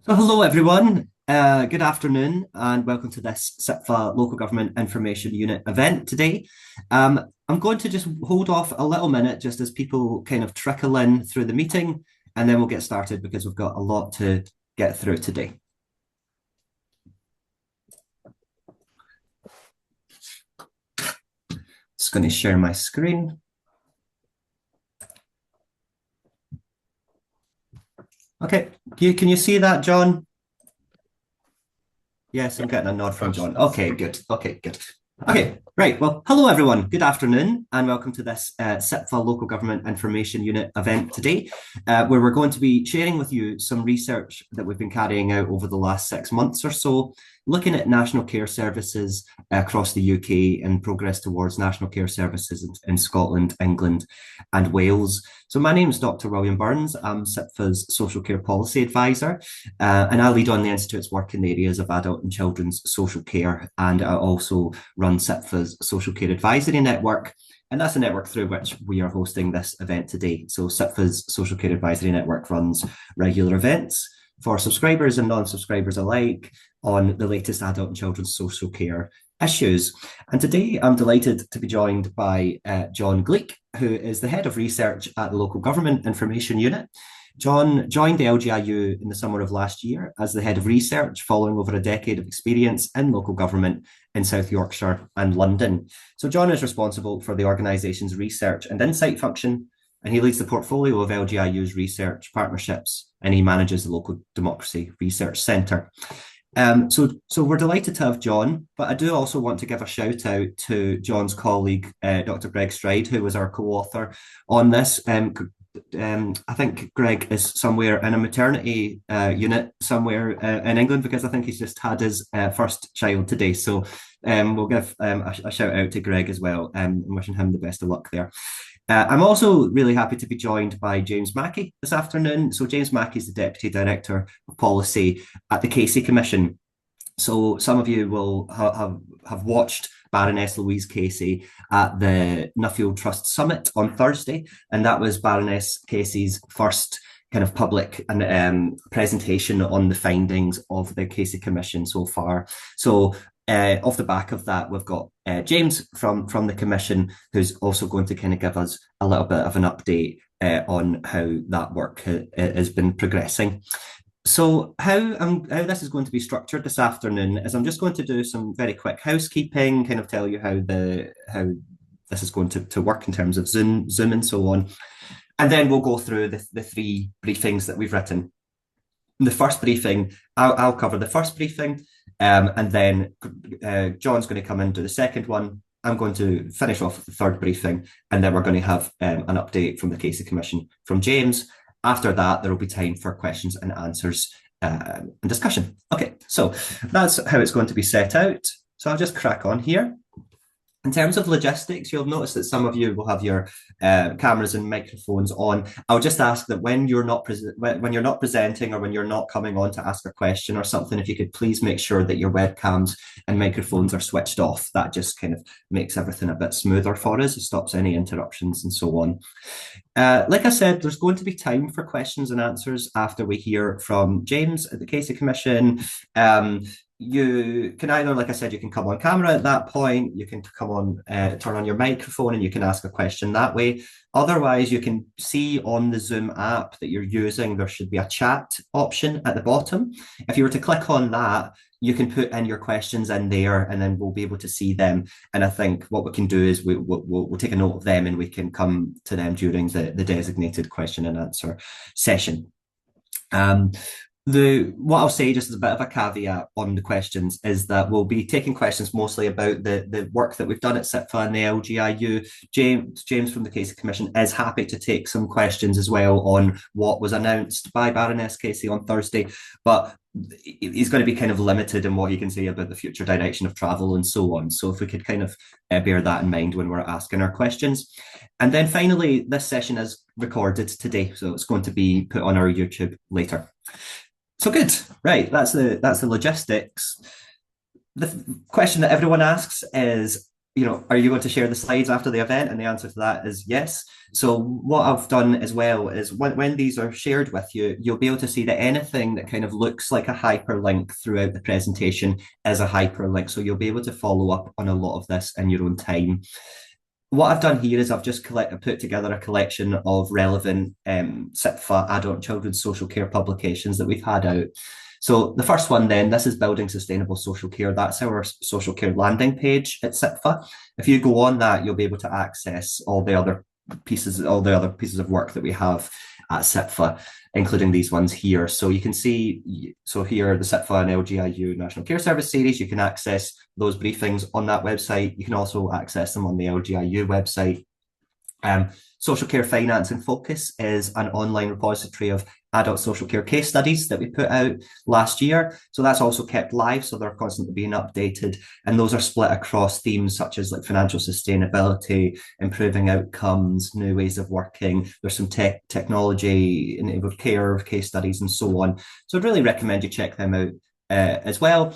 So hello everyone, good afternoon and welcome to this CIPFA Local Government Information Unit event today. I'm going to just hold off a little minute just as people kind of trickle in through the meeting, and then we'll get started because we've got a lot to get through today. Just going to share my screen. Okay, can you see that, John? Yes, I'm getting a nod from John. Okay, good. Okay, good. Okay, right. Well, hello everyone. Good afternoon and welcome to this CIPFA Local Government Information Unit event today, where we're going to be sharing with you some research that we've been carrying out over the last 6 months or so, looking at national care services across the UK and progress towards national care services in Scotland, England and Wales. So my name is Dr. William Burns. I'm CIPFA's Social Care Policy Advisor, and I lead on the Institute's work in the areas of adult and children's social care, and I also run CIPFA's Social Care Advisory Network, and that's the network through which we are hosting this event today. So CIPFA's Social Care Advisory Network runs regular events for subscribers and non-subscribers alike on the latest adult and children's social care issues. And today I'm delighted to be joined by Jon Gleek, who is the Head of Research at the Local Government Information Unit. Jon joined the LGIU in the summer of last year as the Head of Research, following over a decade of experience in local government in South Yorkshire and London. So Jon is responsible for the organisation's research and insight function, and he leads the portfolio of LGIU's research partnerships, and he manages the Local Democracy Research Centre. So we're delighted to have Jon, but I do also want to give a shout out to Jon's colleague, Dr. Greg Stride, who was our co-author on this. I think Greg is somewhere in a maternity unit somewhere in England, because I think he's just had his first child today. So we'll give a shout out to Greg as well, and wishing him the best of luck there. I'm also really happy to be joined by James Mackie this afternoon. So James Mackie is the Deputy Director of Policy at the Casey Commission. So some of you will have watched Baroness Louise Casey at the Nuffield Trust Summit on Thursday, and that was Baroness Casey's first kind of public presentation on the findings of the Casey Commission so far. So off the back of that, we've got James from the Commission, who's also going to kind of give us a little bit of an update on how that work has been progressing. So how this is going to be structured this afternoon is I'm just going to do some very quick housekeeping, kind of tell you how this is going to work in terms of Zoom and so on. And then we'll go through the three briefings that we've written. The first briefing, I'll cover the first briefing, and then Jon's going to come in and do the second one. I'm going to finish off with the third briefing, and then we're going to have an update from the Casey Commission from James. After that, there will be time for questions and answers and discussion. Okay, so that's how it's going to be set out. So I'll just crack on here. In terms of logistics, you'll notice that some of you will have your cameras and microphones on. I'll just ask that when you're not presenting, or when you're not coming on to ask a question or something, if you could please make sure that your webcams and microphones are switched off. That just kind of makes everything a bit smoother for us. It stops any interruptions and so on. Like I said, there's going to be time for questions and answers after we hear from James at the Casey Commission. You can either, like I said, you can come on camera at that point, you can come on, turn on your microphone and you can ask a question that way. Otherwise, you can see on the Zoom app that you're using, there should be a chat option at the bottom. If you were to click on that, you can put in your questions in there and then we'll be able to see them. And I think what we can do is we'll take a note of them and we can come to them during the designated question and answer session. What I'll say, just as a bit of a caveat on the questions, is that we'll be taking questions mostly about the work that we've done at CIPFA and the LGIU. James from the Casey Commission is happy to take some questions as well on what was announced by Baroness Casey on Thursday, but he's going to be kind of limited in what he can say about the future direction of travel and so on. So if we could kind of bear that in mind when we're asking our questions. And then finally, this session is recorded today, so it's going to be put on our YouTube later. So good, right, that's the logistics. The question that everyone asks is, are you going to share the slides after the event? And the answer to that is yes. So what I've done as well is when these are shared with you, you'll be able to see that anything that kind of looks like a hyperlink throughout the presentation is a hyperlink. So you'll be able to follow up on a lot of this in your own time. What I've done here is I've just put together a collection of relevant CIPFA adult and children's social care publications that we've had out. So the first one then, this is Building Sustainable Social Care. That's our social care landing page at CIPFA. If you go on that, you'll be able to access all the other pieces of work that we have at CIPFA, including these ones here. So you can see, so here, the CIPFA and LGIU National Care Service series, you can access those briefings on that website. You can also access them on the LGIU website. Social Care Finance in Focus is an online repository of adult social care case studies that we put out last year. So that's also kept live, so they're constantly being updated. And those are split across themes such as like financial sustainability, improving outcomes, new ways of working. There's some technology enabled care case studies and so on. So I'd really recommend you check them out as well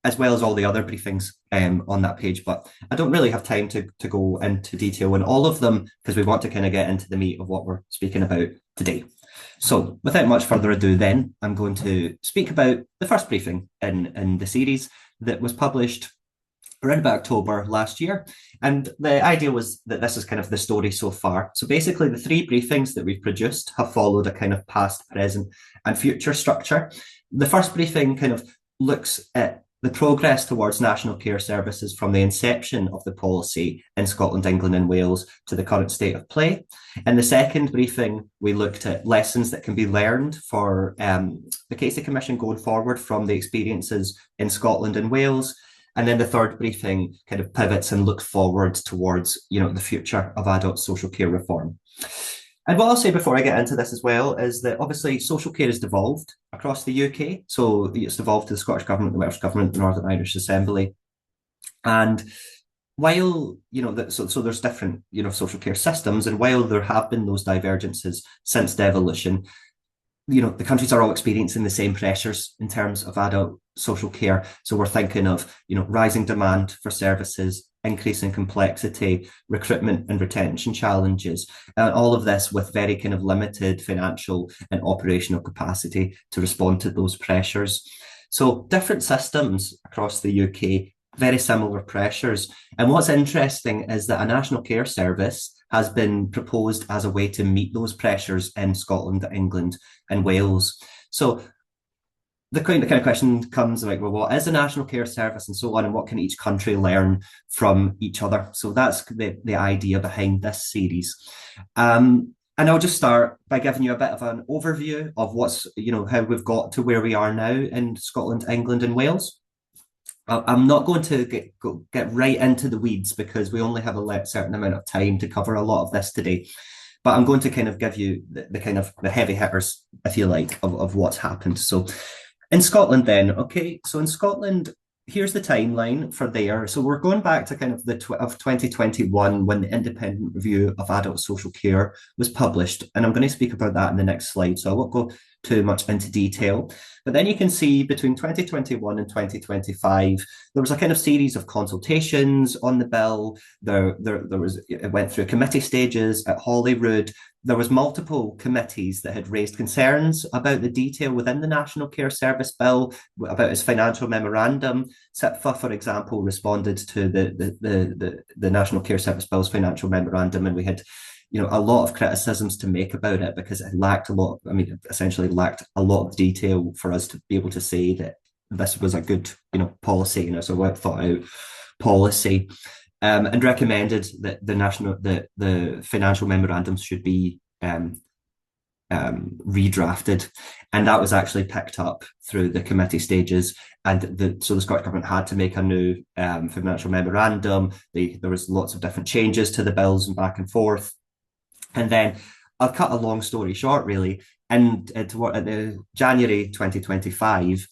as all the other briefings on that page. But I don't really have time to go into detail on all of them because we want to kind of get into the meat of what we're speaking about today. So without much further ado then, I'm going to speak about the first briefing in the series that was published around about October last year. And the idea was that this is kind of the story so far. So basically the three briefings that we've produced have followed a kind of past, present and future structure. The first briefing kind of looks at the progress towards national care services from the inception of the policy in Scotland, England and Wales to the current state of play. In the second briefing, we looked at lessons that can be learned for the Casey Commission going forward from the experiences in Scotland and Wales. And then the third briefing kind of pivots and looks forward towards, the future of adult social care reform. And what I'll say before I get into this as well is that obviously social care has devolved across the UK. So it's devolved to the Scottish Government, the Welsh Government, the Northern Irish Assembly. And while, so there's different, social care systems, and while there have been those divergences since devolution, the countries are all experiencing the same pressures in terms of adult social care. So we're thinking of, rising demand for services, increasing complexity, recruitment and retention challenges, and all of this with very kind of limited financial and operational capacity to respond to those pressures. So different systems across the UK, very similar pressures. And what's interesting is that a national care service has been proposed as a way to meet those pressures in Scotland, England and Wales. So the kind of question comes like, well, what is a national care service and so on, and what can each country learn from each other? So that's the idea behind this series. And I'll just start by giving you a bit of an overview of what's, how we've got to where we are now in Scotland, England and Wales. I'm not going to get right into the weeds because we only have a certain amount of time to cover a lot of this today. But I'm going to kind of give you the kind of the heavy hitters, if you like, of what's happened. So in Scotland then, okay, so in Scotland, here's the timeline for there. So we're going back to kind of of 2021 when the Independent Review of Adult Social Care was published. And I'm going to speak about that in the next slide, so I won't go too much into detail. But then you can see between 2021 and 2025, there was a kind of series of consultations on the bill. It went through committee stages at Holyrood. There was multiple committees that had raised concerns about the detail within the National Care Service Bill, about its financial memorandum. CIPFA, for example, responded to the National Care Service Bill's financial memorandum, and we had a lot of criticisms to make about it because it lacked essentially lacked a lot of detail for us to be able to say that this was a good, policy, so well thought out policy. And recommended that the financial memorandums should be redrafted, and that was actually picked up through the committee stages. And so the Scottish Government had to make a new financial memorandum. There was lots of different changes to the bills and back and forth. And then I'll cut a long story short, really. And at January 2025,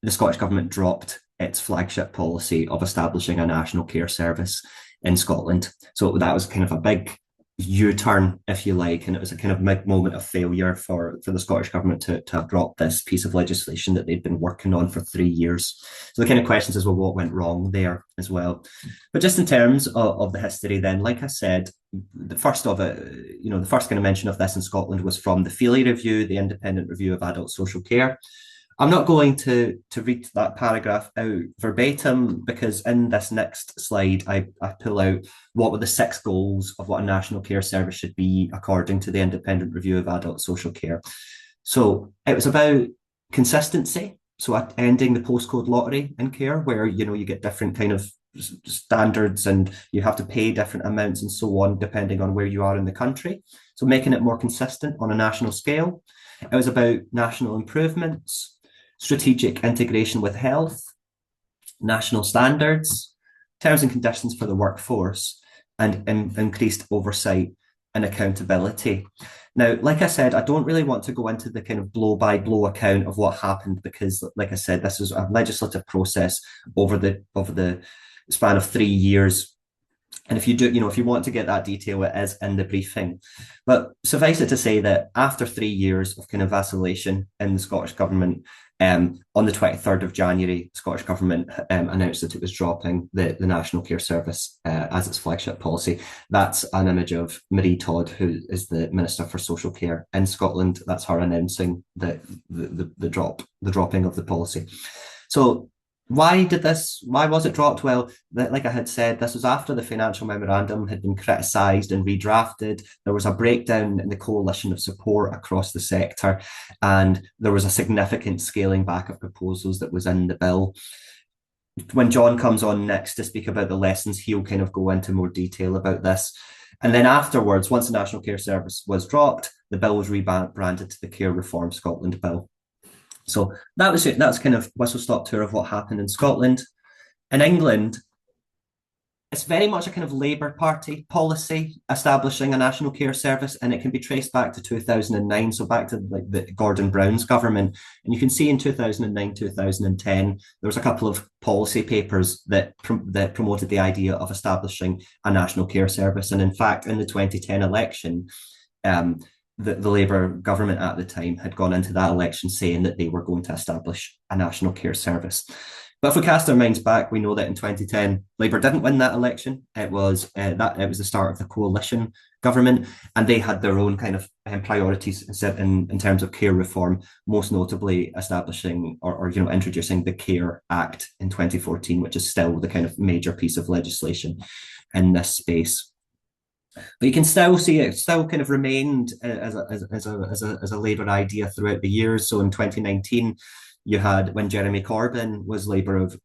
the Scottish Government dropped its flagship policy of establishing a national care service in Scotland. So that was kind of a big U-turn, if you like, and it was a kind of moment of failure for the Scottish Government to have dropped this piece of legislation that they'd been working on for 3 years. So the kind of questions is, well, what went wrong there as well? But just in terms of the history then, like I said, the first kind of mention of this in Scotland was from the Feely Review, the Independent Review of Adult Social Care. I'm not going to read that paragraph out verbatim, because in this next slide, I pull out what were the 6 goals of what a national care service should be according to the Independent Review of Adult Social Care. So it was about consistency, so ending the postcode lottery in care, where you get different kind of standards and you have to pay different amounts and so on depending on where you are in the country. So making it more consistent on a national scale. It was about national improvements, strategic integration with health, national standards, terms and conditions for the workforce, and increased oversight and accountability. Now, like I said, I don't really want to go into the kind of blow-by-blow account of what happened, because, like I said, this is a legislative process over the span of 3 years. And if you want to get that detail, it is in the briefing. But suffice it to say that after 3 years of kind of vacillation in the Scottish Government, on the 23rd of January, the Scottish Government announced that it was dropping the National Care Service as its flagship policy. That's an image of Marie Todd, who is the Minister for Social Care in Scotland. That's her announcing the dropping of the policy. So why was it dropped? Well, like I had said, this was after the financial memorandum had been criticised and redrafted. There was a breakdown in the coalition of support across the sector, and there was a significant scaling back of proposals that was in the bill. When Jon comes on next to speak about the lessons, he'll kind of go into more detail about this. And then afterwards, once the National Care Service was dropped, the bill was rebranded to the Care Reform Scotland Bill. So that was it. That's kind of whistle-stop tour of what happened in Scotland. In England, it's very much a kind of Labour Party policy establishing a national care service, and it can be traced back to 2009, so back to like the Gordon Brown's government. And you can see in 2009, 2010, there was a couple of policy papers that promoted the idea of establishing a national care service. And in fact, in the 2010 election, the Labour government at the time had gone into that election saying that they were going to establish a national care service. But if we cast our minds back, we know that in 2010, Labour didn't win that election. It was the start of the coalition government, and they had their own kind of priorities in terms of care reform, most notably establishing or introducing the Care Act in 2014, which is still the kind of major piece of legislation in this space. But you can still see it still kind of remained as a Labour idea throughout the years. So in 2019, you had, when Jeremy Corbyn was leader of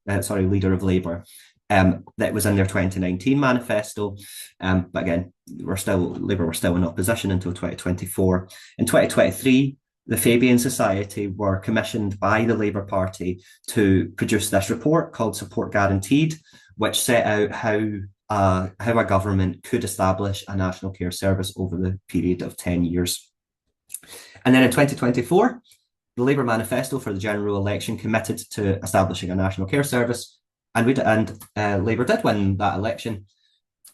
Labour, that was in their 2019 manifesto. But again, Labour were still in opposition until 2024. In 2023, the Fabian Society were commissioned by the Labour Party to produce this report called Support Guaranteed, which set out how a government could establish a national care service over the period of 10 years. And then in 2024, the Labour manifesto for the general election committed to establishing a national care service, and Labour did win that election,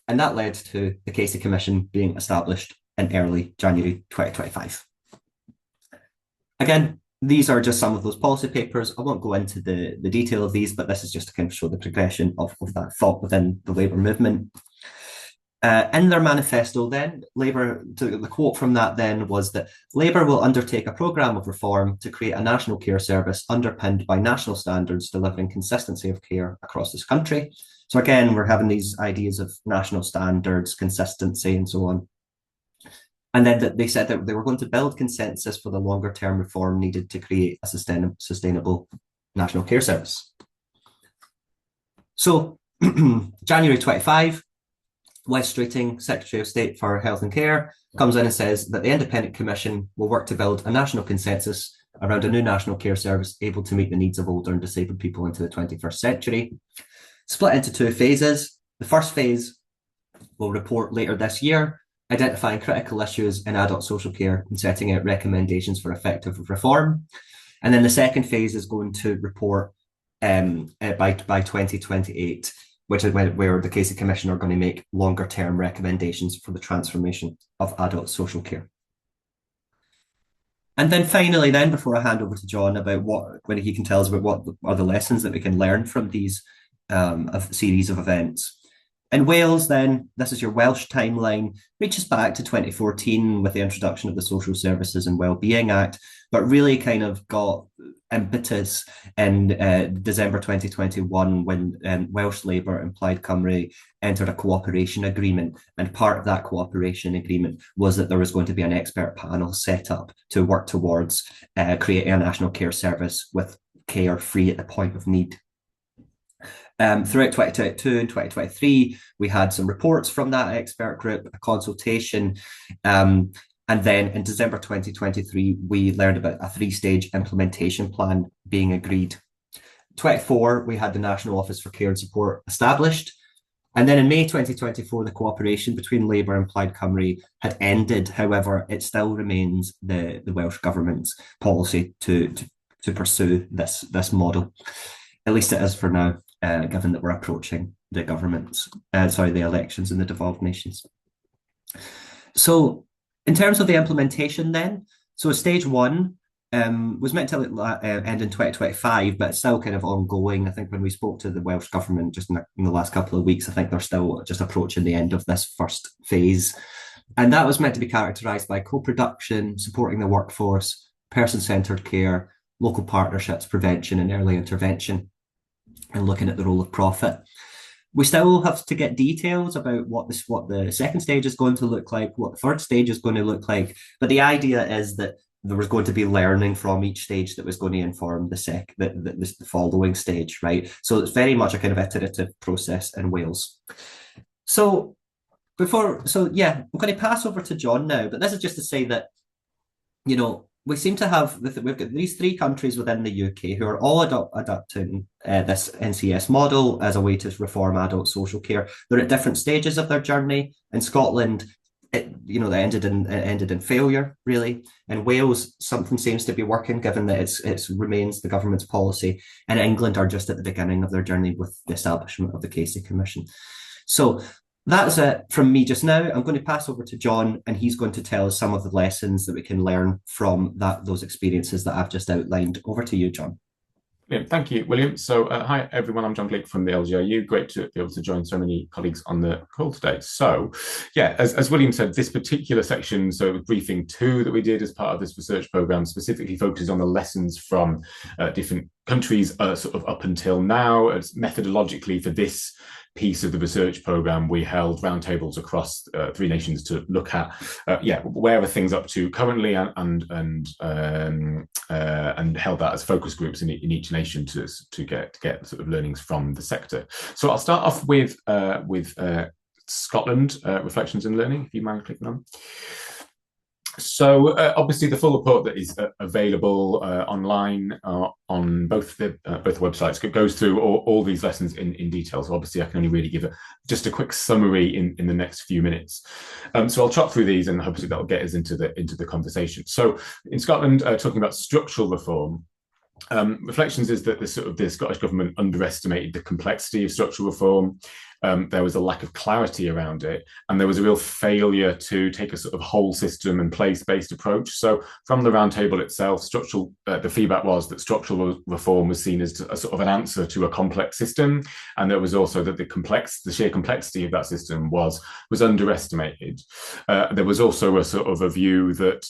and that led to the Casey Commission being established in early January 2025. Again, these are just some of those policy papers. I won't go into the detail of these, but this is just to kind of show the progression of that thought within the Labour movement. In their manifesto then, the quote from that then was that Labour will undertake a programme of reform to create a national care service underpinned by national standards delivering consistency of care across this country. So again, we're having these ideas of national standards, consistency, and so on. And then they said that they were going to build consensus for the longer term reform needed to create a sustainable national care service. So January 25, Wes Streeting, Secretary of State for Health and Care, comes in and says that the Independent Commission will work to build a national consensus around a new national care service able to meet the needs of older and disabled people into the 21st century. Split into 2 phases. The first phase will report later this year, identifying critical issues in adult social care and setting out recommendations for effective reform. And then the second phase is going to report by 2028. which is where the Casey Commission are going to make longer term recommendations for the transformation of adult social care. And then finally, then before I hand over to Jon about when he can tell us about what are the lessons that we can learn from these series of events. In Wales, then, this is your Welsh timeline, reaches back to 2014 with the introduction of the Social Services and Wellbeing Act, but really kind of got impetus in December 2021 when Welsh Labour and Plaid Cymru entered a cooperation agreement. And part of that cooperation agreement was that there was going to be an expert panel set up to work towards creating a national care service with care free at the point of need. Throughout 2022 and 2023, we had some reports from that expert group, a consultation, and then in December 2023, we learned about a 3-stage implementation plan being agreed. 24, we had the National Office for Care and Support established. And then in May 2024, the cooperation between Labour and Plaid Cymru had ended. However, it still remains the Welsh Government's policy to pursue this model. At least it is for now. Given that we're approaching the elections in the devolved nations. So in terms of the implementation then, so stage 1 was meant to end in 2025, but it's still kind of ongoing. I think when we spoke to the Welsh Government just in the last couple of weeks, I think they're still just approaching the end of this first phase. And that was meant to be characterised by co-production, supporting the workforce, person-centred care, local partnerships, prevention and early intervention, and looking at the role of profit. We still have to get details about what the second stage is going to look like, what the third stage is going to look like. But the idea is that there was going to be learning from each stage that was going to inform the following stage, right? So it's very much a kind of iterative process in Wales. I'm going to pass over to Jon now, but this is just to say that, we seem to have, we've got these 3 countries within the UK who are all adopting this NCS model as a way to reform adult social care. They're at different stages of their journey. In Scotland, it ended in failure, really. In Wales, something seems to be working, given that it remains the government's policy. And England are just at the beginning of their journey with the establishment of the Casey Commission. So that's it from me just now. I'm going to pass over to Jon, and he's going to tell us some of the lessons that we can learn from those experiences that I've just outlined. Over to you, Jon. Yeah, thank you, William. So hi, everyone. I'm Jon Gleek from the LGIU. Great to be able to join so many colleagues on the call today. So yeah, as William said, this particular section, so briefing 2 that we did as part of this research programme specifically focuses on the lessons from different countries sort of up until now. As methodologically for this piece of the research programme, we held roundtables across 3 nations to look at, where are things up to currently, and held that as focus groups in each nation to get sort of learnings from the sector. So I'll start off with Scotland, reflections and learning, if you mind clicking on. So obviously the full report that is available online on both websites goes through all these lessons in detail. So obviously I can only really give just a quick summary in the next few minutes. So I'll chop through these, and hopefully that'll get us into the conversation. So in Scotland, talking about structural reform, reflections is that the Scottish government underestimated the complexity of structural reform. There was a lack of clarity around it, and there was a real failure to take a sort of whole system and place-based approach. So from the roundtable itself, the feedback was that structural reform was seen as a sort of an answer to a complex system, and there was also that the sheer complexity of that system was underestimated. There was also a sort of a view that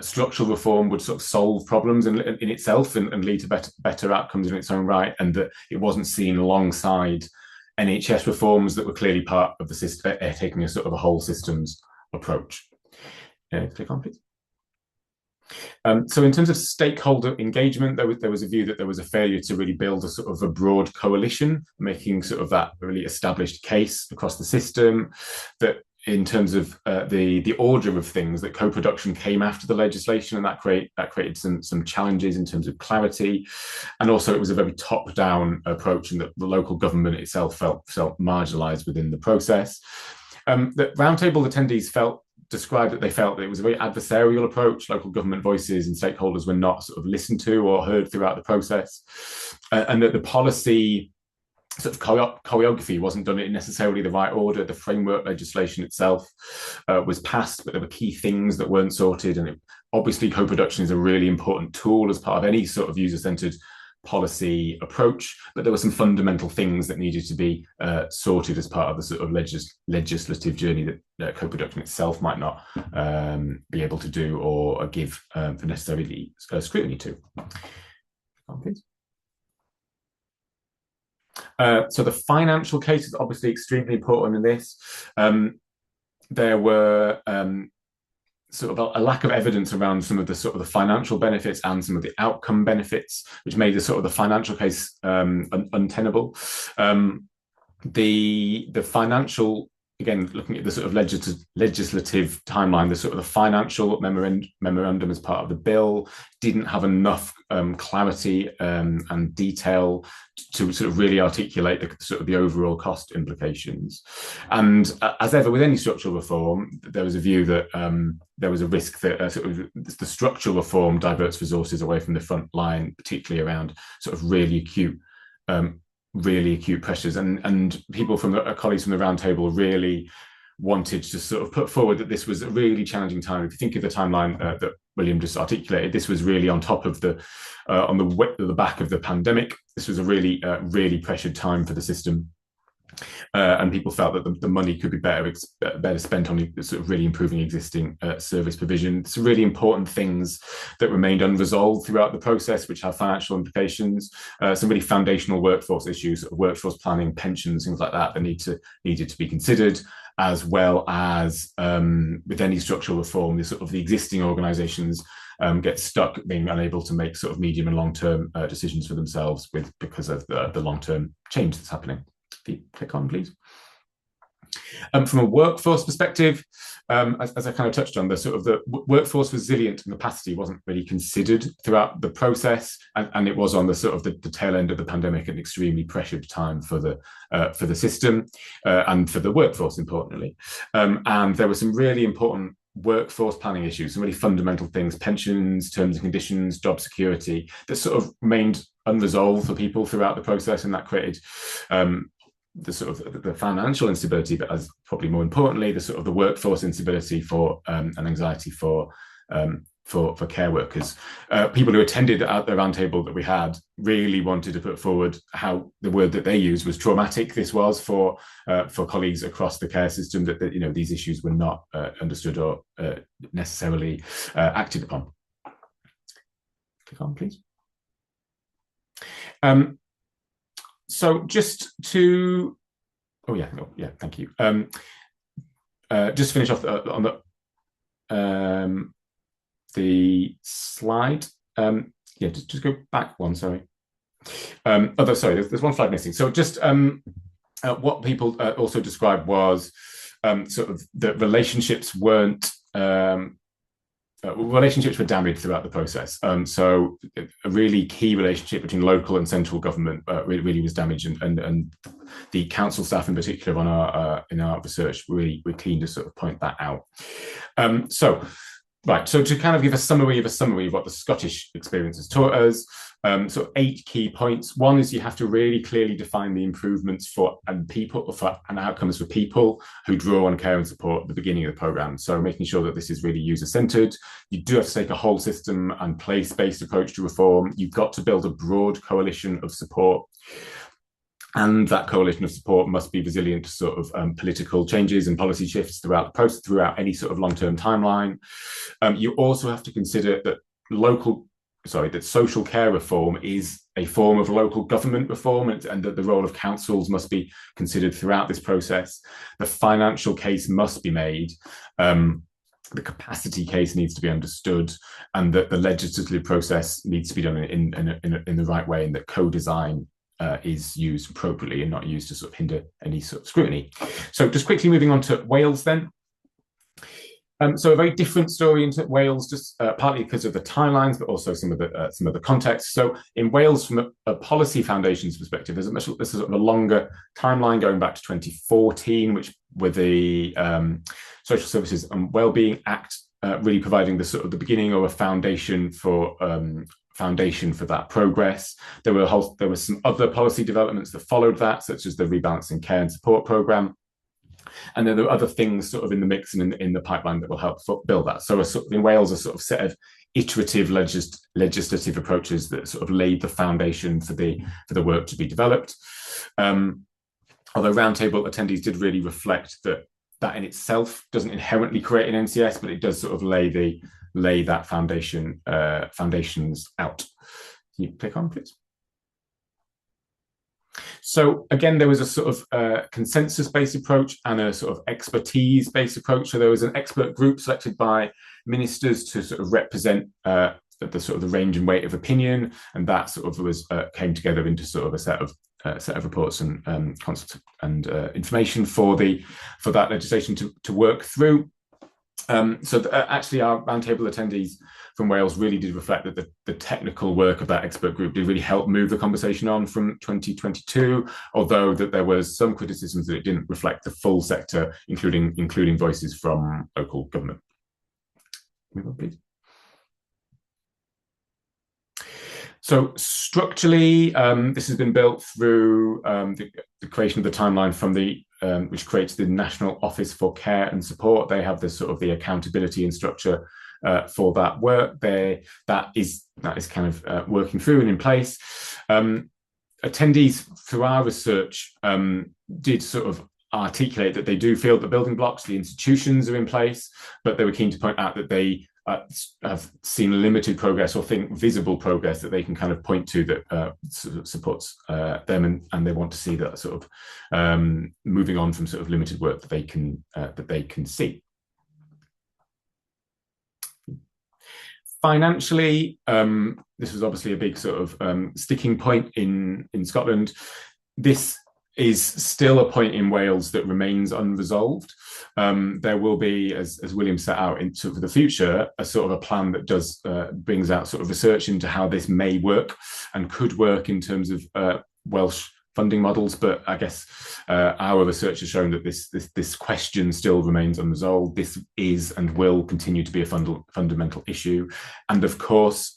structural reform would sort of solve problems in itself and lead to better outcomes in its own right, and that it wasn't seen alongside NHS reforms that were clearly part of the system, taking a sort of a whole systems approach. Click on, please. So in terms of stakeholder engagement, there was a view that there was a failure to really build a sort of a broad coalition, making sort of that really established case across the system, that in terms of the order of things, that co-production came after the legislation, and that created some challenges in terms of clarity. And also it was a very top-down approach, and that the local government itself felt marginalised within the process. The roundtable attendees described that they felt that it was a very adversarial approach. Local government voices and stakeholders were not sort of listened to or heard throughout the process, and that the policy sort of choreography wasn't done in necessarily the right order. The framework legislation itself was passed, but there were key things that weren't sorted. And obviously, co-production is a really important tool as part of any sort of user-centered policy approach, but there were some fundamental things that needed to be sorted as part of the sort of legislative journey that co-production itself might not be able to do or give the necessary scrutiny to. Please. So the financial case is obviously extremely important in this. There were sort of a lack of evidence around some of the sort of the financial benefits and some of the outcome benefits, which made the sort of the financial case untenable. The financial, again, looking at the sort of legislative timeline, the sort of the financial memorandum as part of the bill didn't have enough clarity and detail to sort of really articulate the sort of the overall cost implications. And as ever with any structural reform, there was a view that there was a risk that sort of the structural reform diverts resources away from the front line, particularly around sort of really acute pressures. And people from colleagues from the roundtable really wanted to sort of put forward that this was a really challenging time. If you think of the timeline that William just articulated, this was really on top of the back of the pandemic. This was a really pressured time for the system, and people felt that the money could be better spent on sort of really improving existing service provision. Some really important things that remained unresolved throughout the process, which have financial implications. Some really foundational workforce issues, workforce planning, pensions, things like that needed to be considered, as well as with any structural reform, the existing organisations get stuck being unable to make sort of medium and long-term decisions for themselves because of the long-term change that's happening. If you click on, please. From a workforce perspective, as I kind of touched on, the workforce resilience and capacity wasn't really considered throughout the process, and it was on the sort of the tail end of the pandemic, an extremely pressured time for the system and for the workforce, importantly. And there were some really important workforce planning issues, some really fundamental things, pensions, terms and conditions, job security, that sort of remained unresolved for people throughout the process, and that created the sort of the financial instability, but as probably more importantly, the sort of the workforce instability for and anxiety for care workers. People who attended at the roundtable that we had really wanted to put forward how the word that they used was traumatic this was for colleagues across the care system, that these issues were not understood or necessarily acted upon. Click on, please. So just to, thank you. Just finish off on the slide. Just go back one, sorry. Sorry, there's one slide missing. So just what people also described was sort of the relationships weren't, relationships were damaged throughout the process. So a really key relationship between local and central government really was damaged, and the council staff in particular in our research really were keen to sort of point that out. So to kind of give a summary of what the Scottish experience has taught us, so 8 key points. One is you have to really clearly define the improvements and outcomes for people who draw on care and support at the beginning of the programme. So making sure that this is really user-centred. You do have to take a whole system and place-based approach to reform. You've got to build a broad coalition of support. And that coalition of support must be resilient to sort of political changes and policy shifts throughout the process, throughout any sort of long-term timeline. You also have to consider that that social care reform is a form of local government reform, and that the role of councils must be considered throughout this process. The financial case must be made. The capacity case needs to be understood, and that the legislative process needs to be done in the right way, and that co-design is used appropriately and not used to sort of hinder any sort of scrutiny. So just quickly moving on to Wales then. So a very different story in Wales, just partly because of the timelines, but also some of the context. So in Wales, from a policy foundations perspective, there's a sort of a longer timeline going back to 2014, which with the Social Services and Wellbeing Act really providing the sort of the beginning or a foundation for foundation for that progress. There were some other policy developments that followed that, such as the rebalancing care and support programme. And then there are other things sort of in the mix and in the pipeline that will help build that. So in Wales, a sort of set of iterative legislative approaches that sort of laid the foundation for the work to be developed. Although roundtable attendees did really reflect that in itself doesn't inherently create an NCS, but it does sort of lay that foundations out. Can you click on, please? So again, there was a sort of consensus-based approach and a sort of expertise-based approach. So there was an expert group selected by ministers to sort of represent the sort of the range and weight of opinion, and that sort of was came together into sort of a set of reports and information for that legislation to work through. Actually, our roundtable attendees from Wales really did reflect that the technical work of that expert group did really help move the conversation on from 2022, although that there was some criticisms that it didn't reflect the full sector, including voices from local government. Move on, please. So structurally, this has been built through the creation of the timeline from which creates the National Office for Care and Support. They have the sort of the accountability and structure for that work. That is kind of working through and in place. Attendees through our research did sort of articulate that they do feel the building blocks, the institutions are in place, but they were keen to point out that they have seen limited progress or think visible progress that they can kind of point to that sort of supports them, and they want to see that sort of moving on from sort of limited work that they can see. Financially, this was obviously a big sort of sticking point in Scotland. This is still a point in Wales that remains unresolved. There will be, as William set out for the future, a sort of a plan that brings out sort of research into how this may work and could work in terms of Welsh funding models. But I guess our research has shown that this question still remains unresolved. This is and will continue to be a fundamental issue. And of course,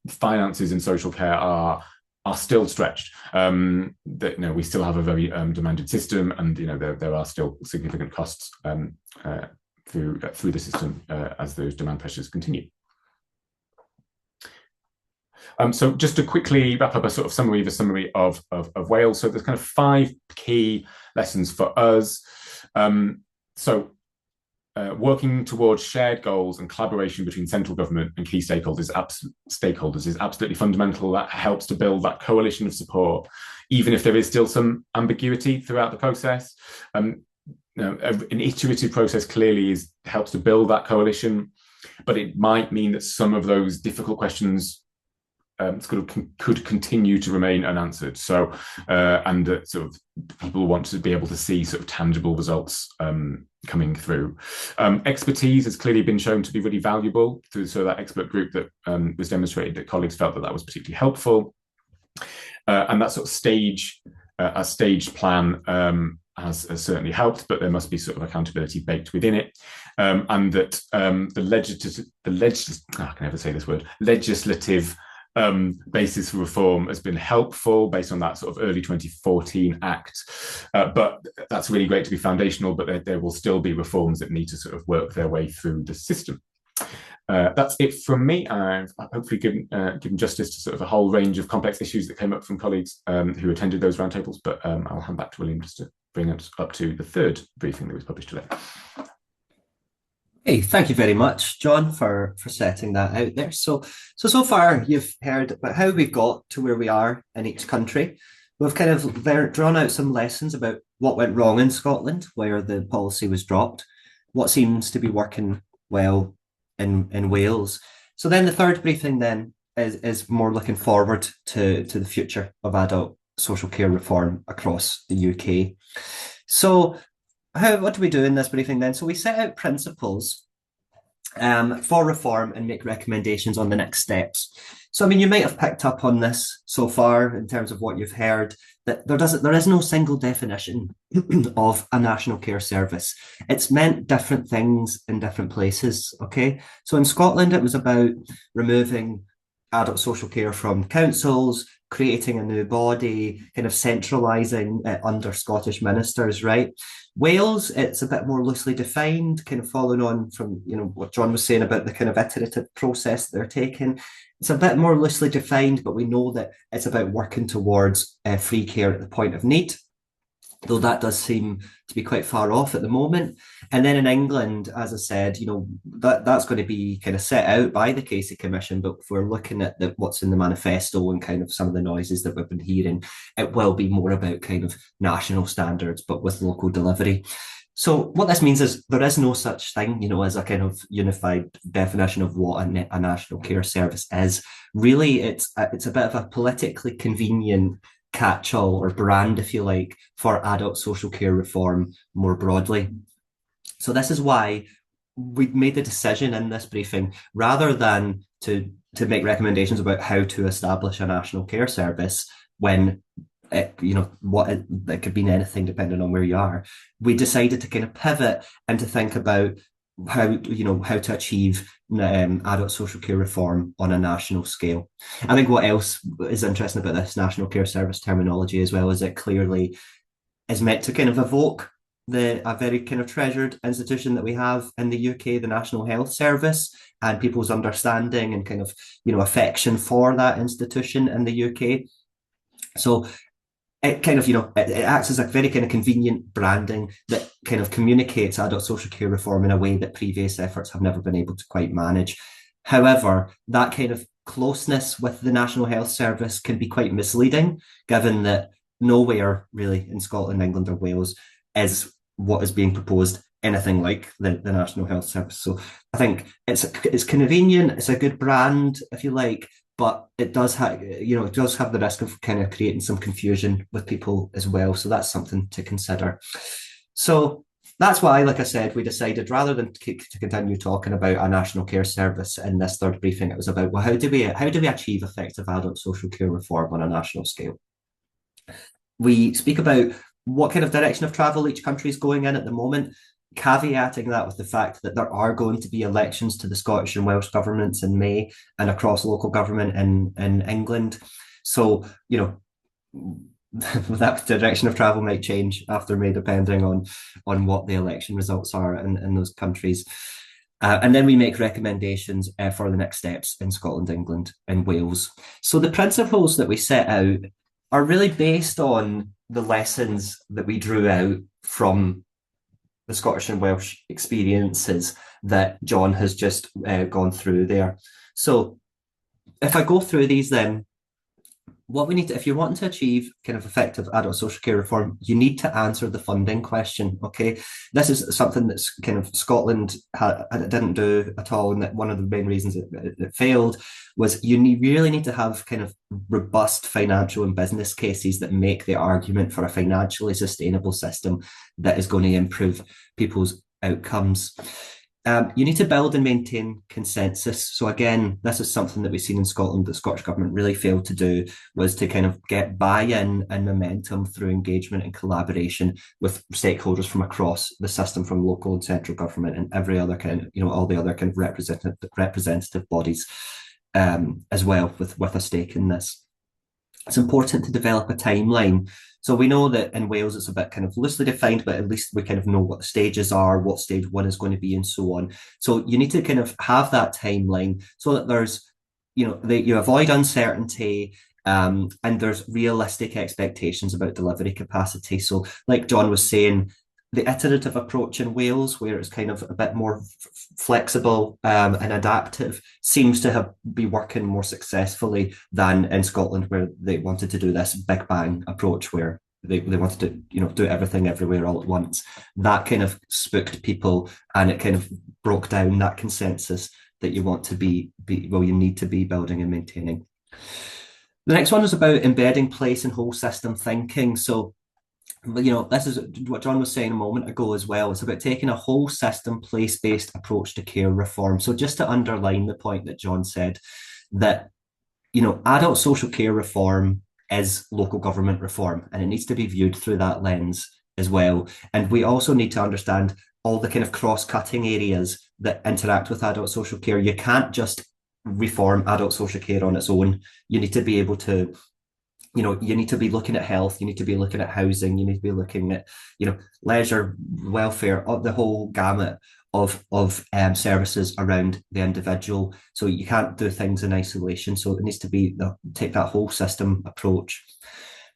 finances in social care are still stretched. We still have a very demanded system, and there are still significant costs through the system as those demand pressures continue. So just to quickly wrap up a sort of summary of Wales. So there's kind of 5 key lessons for us. Working towards shared goals and collaboration between central government and key stakeholders is absolutely fundamental. That helps to build that coalition of support, even if there is still some ambiguity throughout the process. An iterative process clearly helps to build that coalition, but it might mean that some of those difficult questions could continue to remain unanswered. So, and that sort of people want to be able to see sort of tangible results coming through. Expertise has clearly been shown to be really valuable through that expert group that was demonstrated that colleagues felt that was particularly helpful. And that sort of staged plan has certainly helped, but there must be sort of accountability baked within it. And that legislative basis for reform has been helpful based on that sort of early 2014 Act. But that's really great to be foundational, but there will still be reforms that need to sort of work their way through the system. That's it from me. I've hopefully given justice to sort of a whole range of complex issues that came up from colleagues who attended those roundtables, but I'll hand back to William just to bring us up to the 3rd briefing that was published today. Hey, thank you very much, John, for setting that out there. So far you've heard about how we've got to where we are in each country. We've kind of drawn out some lessons about what went wrong in Scotland, where the policy was dropped, what seems to be working well in Wales. So then the 3rd briefing then is more looking forward to the future of adult social care reform across the UK. So what do we do in this briefing then? So we set out principles for reform and make recommendations on the next steps. So, I mean, you might have picked up on this so far in terms of what you've heard, that there is no single definition of a national care service. It's meant different things in different places, okay? So in Scotland, it was about removing adult social care from councils, creating a new body, kind of centralising it under Scottish ministers, right? Wales, it's a bit more loosely defined, kind of following on from, what Jon was saying about the kind of iterative process they're taking. It's a bit more loosely defined, but we know that it's about working towards free care at the point of need, though that does seem to be quite far off at the moment. And then in England, as I said, that's going to be kind of set out by the Casey Commission, but if we're looking at what's in the manifesto and kind of some of the noises that we've been hearing, it will be more about kind of national standards, but with local delivery. So what this means is there is no such thing, as a kind of unified definition of what a national care service is. Really, it's a bit of a politically convenient catch-all or brand, if you like, for adult social care reform more broadly. So this is why we made the decision in this briefing, rather than to make recommendations about how to establish a national care service when it could mean anything depending on where you are. We decided to kind of pivot and to think about how to achieve adult social care reform on a national scale. I think what else is interesting about this national care service terminology as well is it clearly is meant to kind of evoke a very kind of treasured institution that we have in the UK, the National Health Service, and people's understanding and kind of affection for that institution in the UK. So it kind of, it acts as a very kind of convenient branding that kind of communicates adult social care reform in a way that previous efforts have never been able to quite manage. However, that kind of closeness with the National Health Service can be quite misleading, given that nowhere really in Scotland, England, or Wales is what is being proposed anything like the National Health Service. So I think it's convenient, it's a good brand, if you like, but it does have the risk of kind of creating some confusion with people as well. So that's something to consider. So that's why, like I said, we decided rather than to continue talking about a national care service in this third briefing, it was about, well, how do we achieve effective adult social care reform on a national scale? We speak about what kind of direction of travel each country is going in at the moment, caveating that with the fact that there are going to be elections to the Scottish and Welsh governments in May and across local government in England. So, that direction of travel might change after May, depending on what the election results are in those countries. And then we make recommendations for the next steps in Scotland, England, and Wales. So the principles that we set out are really based on the lessons that we drew out from the Scottish and Welsh experiences that Jon has just gone through there. So if I go through these then, what we need to, if you want to achieve kind of effective adult social care reform, you need to answer the funding question, okay? This is something that's kind of Scotland didn't do at all, and that one of the main reasons it failed was really need to have kind of robust financial and business cases that make the argument for a financially sustainable system that is going to improve people's outcomes. You need to build and maintain consensus. So again, this is something that we've seen in Scotland that the Scottish Government really failed to do, was to kind of get buy-in and momentum through engagement and collaboration with stakeholders from across the system, from local and central government and every other kind of, all the other kind of representative bodies as well with a stake in this. It's important to develop a timeline. So we know that in Wales, it's a bit kind of loosely defined, but at least we kind of know what the stages are, what stage one is going to be, and so on. So you need to kind of have that timeline so that there's, you avoid uncertainty, and there's realistic expectations about delivery capacity. So like Jon was saying, the iterative approach in Wales, where it's kind of a bit more flexible and adaptive, seems to be working more successfully than in Scotland, where they wanted to do this big bang approach where they wanted to do everything everywhere all at once. That kind of spooked people, and it kind of broke down that consensus that you want to you need to be building and maintaining. The next one is about embedding place and whole system thinking. So this is what Jon was saying a moment ago as well. It's about taking a whole system, place-based approach to care reform. So just to underline the point that Jon said, that, adult social care reform is local government reform, and it needs to be viewed through that lens as well. And we also need to understand all the kind of cross-cutting areas that interact with adult social care. You can't just reform adult social care on its own. You need to be able to, you need to be looking at health, you need to be looking at housing, you need to be looking at, leisure, welfare, the whole gamut of services around the individual. So you can't do things in isolation. So it needs to be take that whole system approach.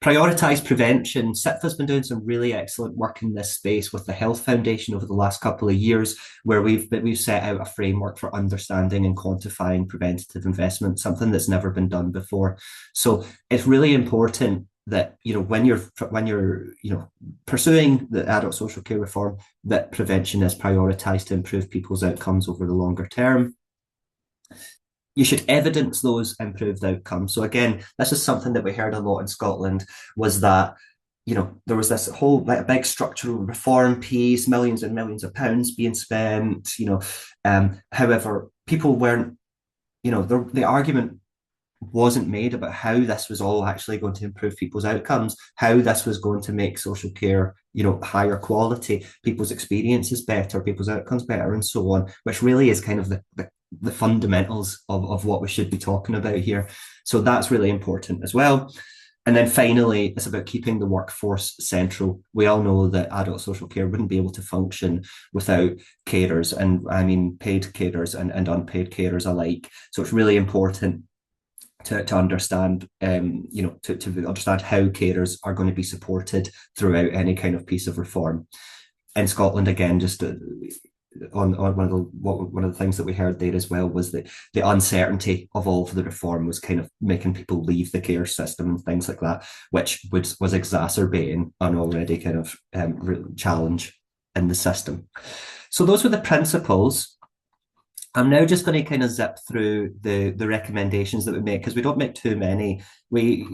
Prioritise prevention. CIPFA's been doing some really excellent work in this space with the Health Foundation over the last couple of years, where we've set out a framework for understanding and quantifying preventative investment, something that's never been done before. So it's really important that when you're pursuing the adult social care reform, that prevention is prioritised to improve people's outcomes over the longer term. You should evidence those improved outcomes. So again, this is something that we heard a lot in Scotland, was that there was this whole big structural reform piece, millions and millions of pounds being spent. However, people weren't. The argument wasn't made about how this was all actually going to improve people's outcomes, how this was going to make social care, higher quality, people's experiences better, people's outcomes better, and so on, which really is kind of the fundamentals of what we should be talking about here. So that's really important as well. And then finally, it's about keeping the workforce central. We all know that adult social care wouldn't be able to function without carers, and I mean paid carers and unpaid carers alike. So it's really important to understand, to understand how carers are going to be supported throughout any kind of piece of reform. In Scotland, again, just on one of the things that we heard there as well was that the uncertainty of all of the reform was kind of making people leave the care system and things like that, which was exacerbating an already kind of challenge in the system. So those were the principles. I'm now just going to kind of zip through the recommendations that we make, because we don't make too many. We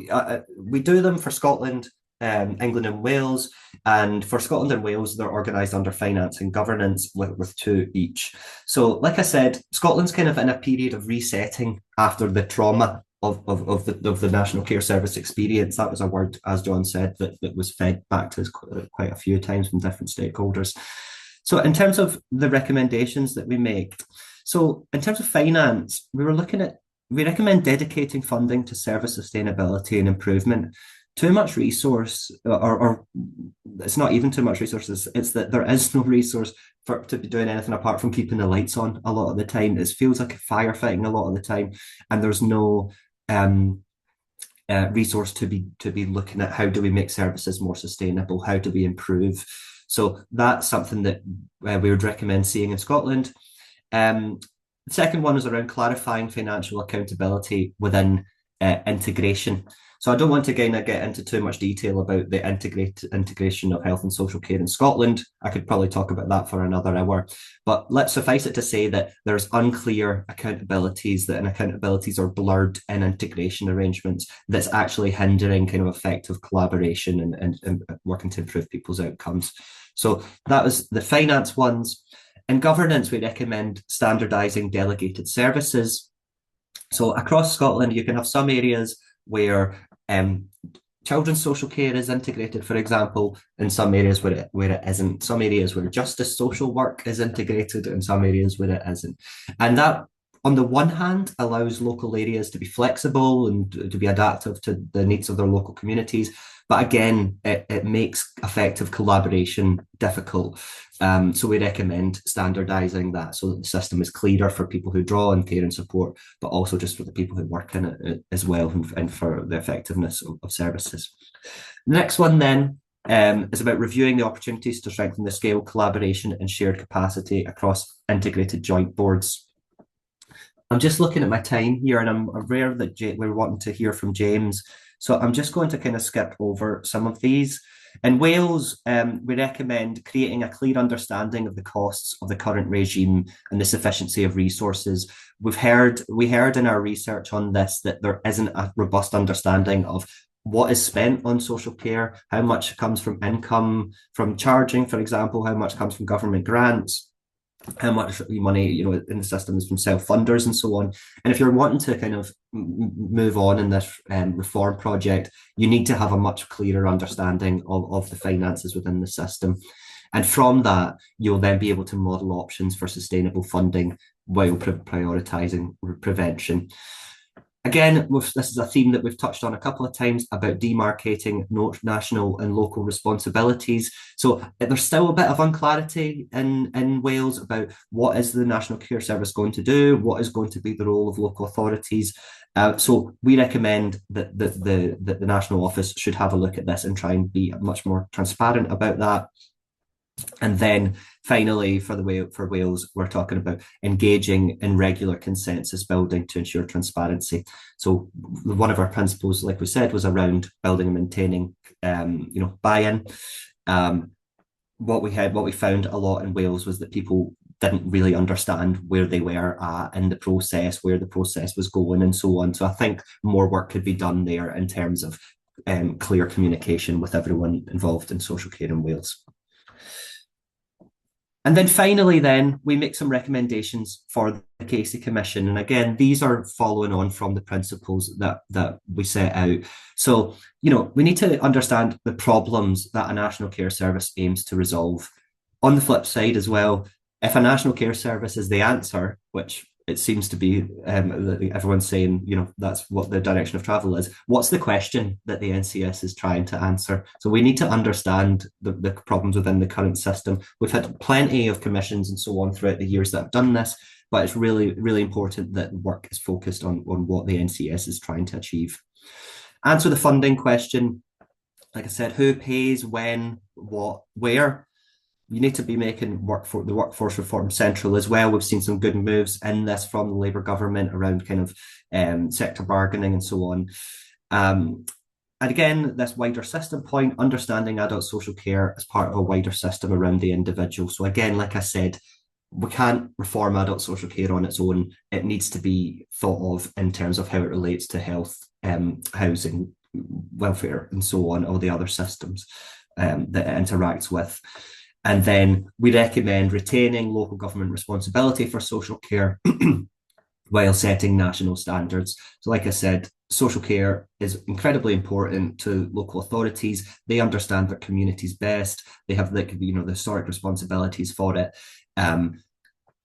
do them for Scotland, England and Wales, and for Scotland and Wales, they're organised under finance and governance with two each. So like I said, Scotland's kind of in a period of resetting after the trauma of the National Care Service experience. That was a word, as Jon said, that was fed back to us quite a few times from different stakeholders. So in terms of the recommendations that we make, so in terms of finance, we recommend dedicating funding to service sustainability and improvement. Too much resource, or it's not even too much resources, it's that there is no resource to be doing anything apart from keeping the lights on a lot of the time. It feels like firefighting a lot of the time, and there's no resource to be looking at how do we make services more sustainable, how do we improve. So that's something that we would recommend seeing in Scotland. The second one is around clarifying financial accountability within integration. So I don't want to kind of get into too much detail about the integration of health and social care in Scotland. I could probably talk about that for another hour, but let's suffice it to say that there's unclear accountabilities, and accountabilities are blurred in integration arrangements that's actually hindering kind of effective collaboration and working to improve people's outcomes. So that was the finance ones. In governance, we recommend standardising delegated services. So across Scotland, you can have some areas where children's social care is integrated, for example, in some areas where it isn't, some areas where justice social work is integrated, in some areas where it isn't. And that, on the one hand, allows local areas to be flexible and to be adaptive to the needs of their local communities. But again, it makes effective collaboration difficult. So we recommend standardising that so that the system is clearer for people who draw on care and support, but also just for the people who work in it as well, and for the effectiveness of services. The next one then is about reviewing the opportunities to strengthen the scale, collaboration and shared capacity across integrated joint boards. I'm just looking at my time here, and I'm aware that we're wanting to hear from James. So I'm just going to kind of skip over some of these. In Wales, we recommend creating a clear understanding of the costs of the current regime and the sufficiency of resources. We heard in our research on this that there isn't a robust understanding of what is spent on social care, how much comes from income, from charging, for example, how much comes from government grants, how much money in the system is from self-funders and so on. And if you're wanting to kind of move on in this reform project, you need to have a much clearer understanding of the finances within the system. And from that, you'll then be able to model options for sustainable funding while prioritising prevention. Again, this is a theme that we've touched on a couple of times about demarcating national and local responsibilities. So there's still a bit of unclarity in Wales about what is the National Care Service going to do, what is going to be the role of local authorities. So we recommend that the National Office should have a look at this and try and be much more transparent about that. And then finally, for Wales, we're talking about engaging in regular consensus building to ensure transparency. So one of our principles, like we said, was around building and maintaining, buy-in. What we found a lot in Wales was that people didn't really understand where they were in the process, where the process was going, and so on. So I think more work could be done there in terms of clear communication with everyone involved in social care in Wales. And then finally, we make some recommendations for the Casey Commission. And again, these are following on from the principles that we set out. So, we need to understand the problems that a National Care Service aims to resolve. On the flip side as well, if a National Care Service is the answer, which it seems to be, everyone's saying, that's what the direction of travel is. What's the question that the NCS is trying to answer? So we need to understand the problems within the current system. We've had plenty of commissions and so on throughout the years that have done this, but it's really, really important that work is focused on what the NCS is trying to achieve. Answer the funding question. Like I said, who pays, when, what, where? You need to be making the workforce reform central as well. We've seen some good moves in this from the Labour government around kind of sector bargaining and so on. And again, this wider system point, understanding adult social care as part of a wider system around the individual. So again, like I said, we can't reform adult social care on its own. It needs to be thought of in terms of how it relates to health, housing, welfare, and so on, all the other systems that it interacts with. And then we recommend retaining local government responsibility for social care while setting national standards. So like I said, social care is incredibly important to local authorities. They understand their communities best. They have the historic responsibilities for it.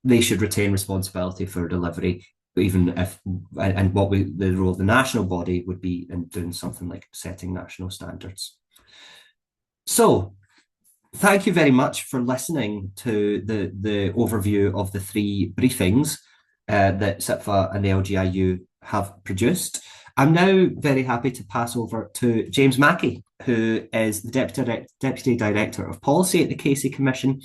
They should retain responsibility for delivery, even if, and the role of the national body would be in doing something like setting national standards. So, thank you very much for listening to the overview of the 3 briefings that CIPFA and the LGIU have produced. I'm now very happy to pass over to James Mackie, who is the Deputy Director of Policy at the Casey Commission.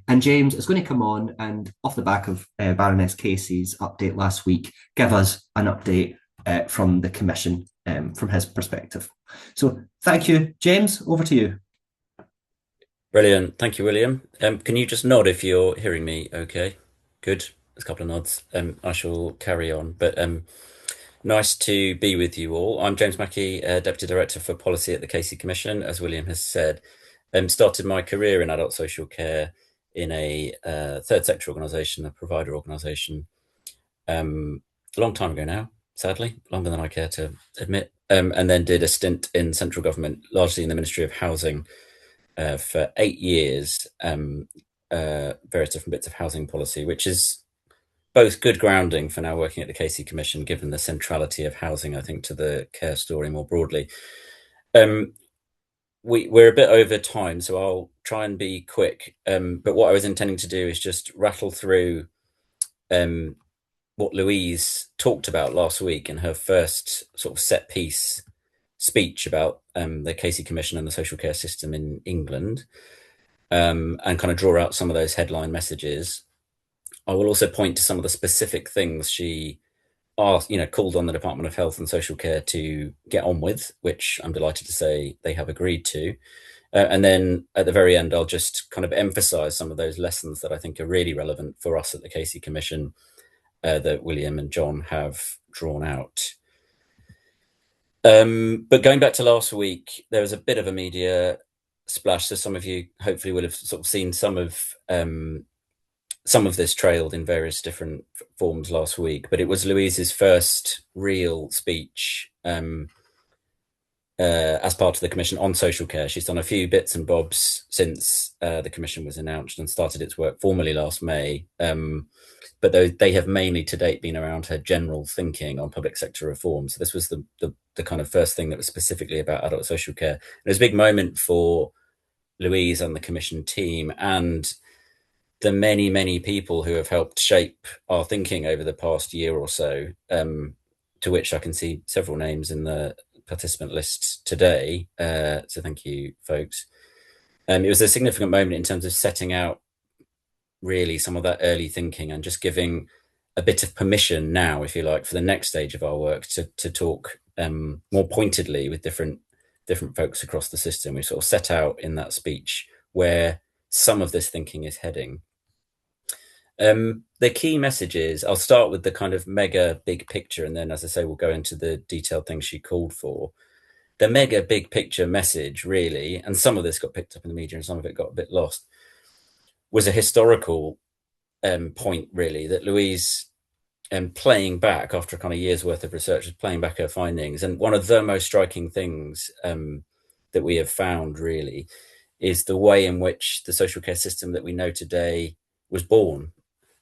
And James is going to come on and, off the back of Baroness Casey's update last week, give us an update from the Commission from his perspective. So thank you, James, over to you. Brilliant. Thank you, William. Can you just nod if you're hearing me okay? Good. There's a couple of nods. I shall carry on. But nice to be with you all. I'm James Mackie, Deputy Director for Policy at the Casey Commission, as William has said. Started my career in adult social care in a third sector organisation, a provider organisation, a long time ago now, sadly, longer than I care to admit, and then did a stint in central government, largely in the Ministry of Housing, for 8 years, various different bits of housing policy, which is both good grounding for now working at the Casey Commission, given the centrality of housing, I think, to the care story more broadly. We're a bit over time, so I'll try and be quick. But what I was intending to do is just rattle through what Louise talked about last week in her first sort of set piece speech about the Casey Commission and the social care system in England, and kind of draw out some of those headline messages. I will also point to some of the specific things she called on the Department of Health and Social Care to get on with, which I'm delighted to say they have agreed to. And then at the very end, I'll just kind of emphasize some of those lessons that I think are really relevant for us at the Casey Commission that William and John have drawn out. But going back to last week, there was a bit of a media splash. So some of you hopefully will have sort of seen some of this trailed in various different forms last week. But it was Louise's first real speech as part of the Commission on Social Care. She's done a few bits and bobs since the Commission was announced and started its work formally last May. But they have mainly to date been around her general thinking on public sector reform. So this was the kind of first thing that was specifically about adult social care. It was a big moment for Louise and the Commission team and the many, many people who have helped shape our thinking over the past year or so, to which I can see several names in the participant list today. So thank you, folks. It was a significant moment in terms of setting out really some of that early thinking and just giving a bit of permission now, if you like, for the next stage of our work to talk more pointedly with different folks across the system. We sort of set out in that speech where some of this thinking is heading. The key messages, I'll start with the kind of mega big picture, and then, as I say, we'll go into the detailed things she called for. The mega big picture message, really, and some of this got picked up in the media and some of it got a bit lost, was a historical point, really, that Louise, playing back after a kind of year's worth of research, is playing back her findings. And one of the most striking things that we have found, really, is the way in which the social care system that we know today was born,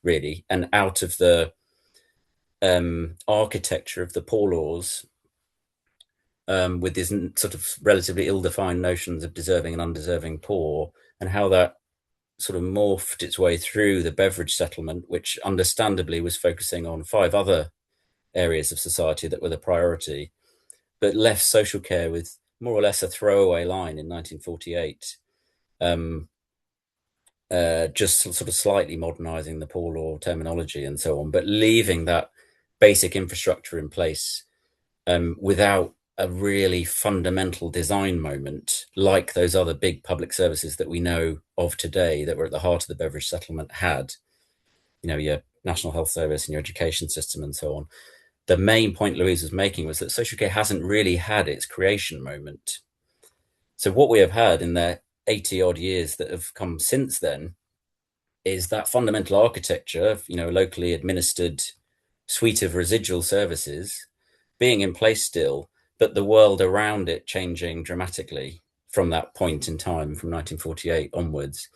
really, and out of the architecture of the poor laws, with these sort of relatively ill-defined notions of deserving and undeserving poor, and how that sort of morphed its way through the Beveridge settlement, which understandably was focusing on 5 other areas of society that were the priority, but left social care with more or less a throwaway line in 1948, just sort of slightly modernizing the poor law terminology and so on, but leaving that basic infrastructure in place without a really fundamental design moment like those other big public services that we know of today that were at the heart of the Beveridge settlement had, your National Health Service and your education system and so on. The main point Louise was making was that social care hasn't really had its creation moment. So what we have had in the 80 odd years that have come since then is that fundamental architecture of, locally administered suite of residual services being in place still, but the world around it changing dramatically from that point in time, from 1948 onwards.